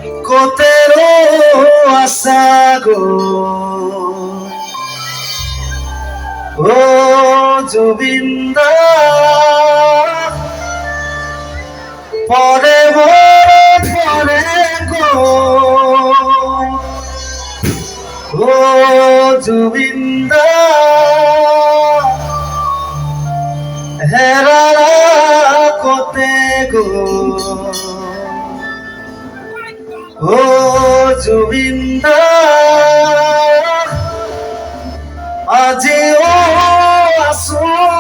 কতেরো আশা গো ও জুবিন্দা পরে পরে গো ও জুবিন্দা হেরারা কতে গো ও জুবিন্দা আজি ও আসুর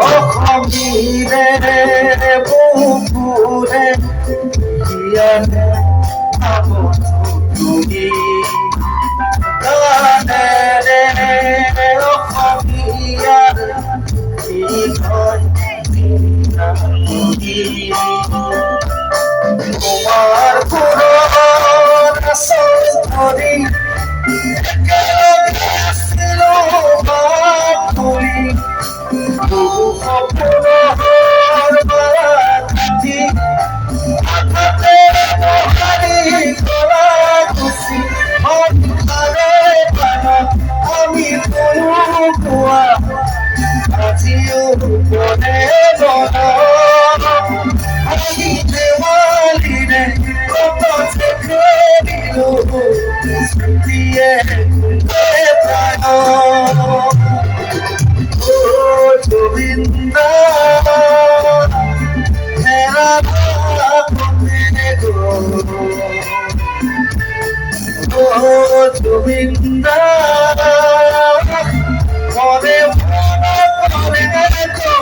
অখমিরে বুকুরে হিয়ানে আমত তুমি গানে রে অখমিয়ার হৃদয় তোমার পুরোর সরি ছিল বাপুরি আমি আজিও মনে আমি দেওয়ালি রে কত থেকে দিল দিয়ে প্রাণ গোবিন্দা হেরা গো গোবিন্দা পরে পরে গো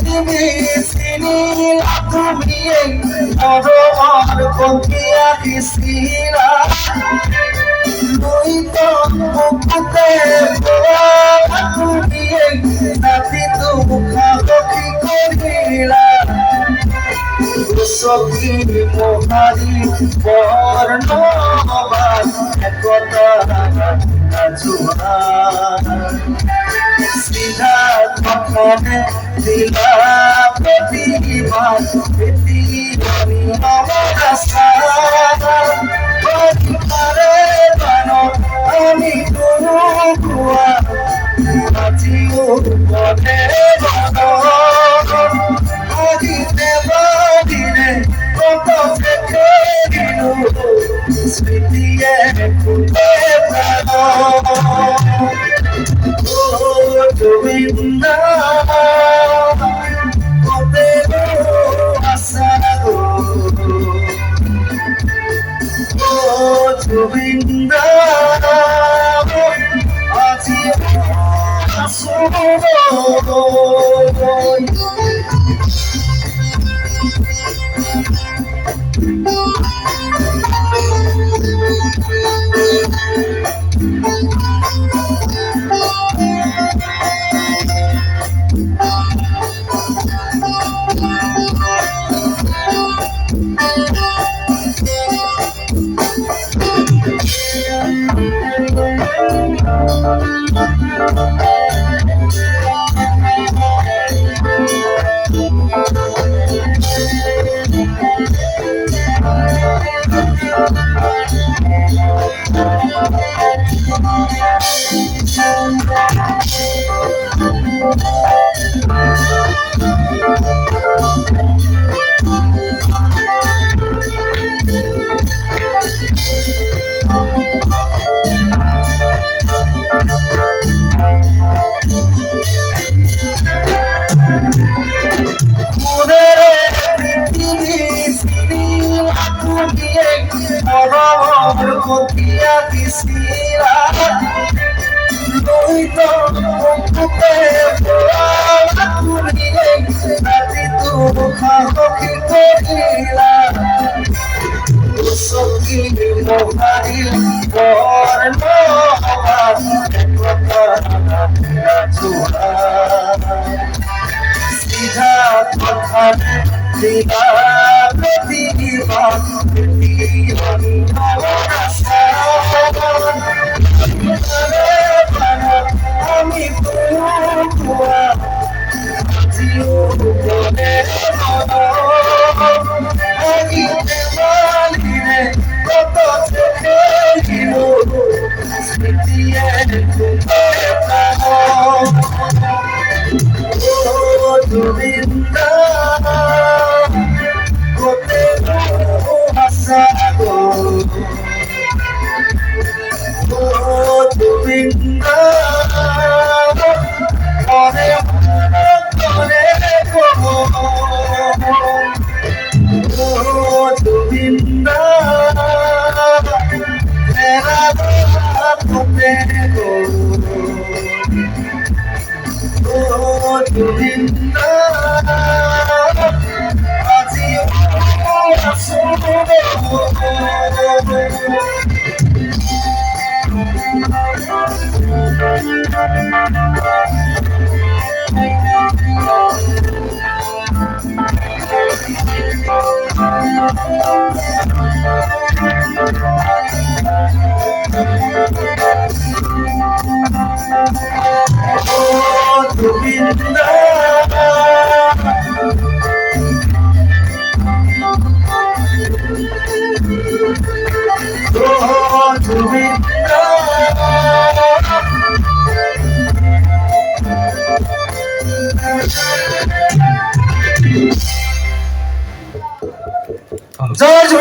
তুমি আমার বন্ধিয়া দিছিলা তুই তো মুখতে তুমি নাতি মুখামুখি করিলা সখী মহারি বর্ণবাদ একতা জুড়া সিধা তখনে দিলা প্রতিবাদ প্রতিবাদী নমস্কার আমি গুরু গুয়া আজিও পথে আজি দেবাদিনে কত থেকে দিল স্মৃতিয়ে খুঁজে প্রাণ গোবিন্দা কতেরো আশা গো গোবিন্দা আজি আসুর Dia quisiera Loito Kupe Bola Kulie Nati tu Kaho Kikoila Usoki Mohari Borno Ekota Natura Sida Kothane Diba Diba Diba আমি তোমা জীবনে মনে মালিনে কত চোখে গিল স্মৃতিয়ে ও গোবিন্দা কোতে আশা গো Govinda, Hare Hare Govinda, Tera Bhakti Govinda, Aji Asuro. Govinda, George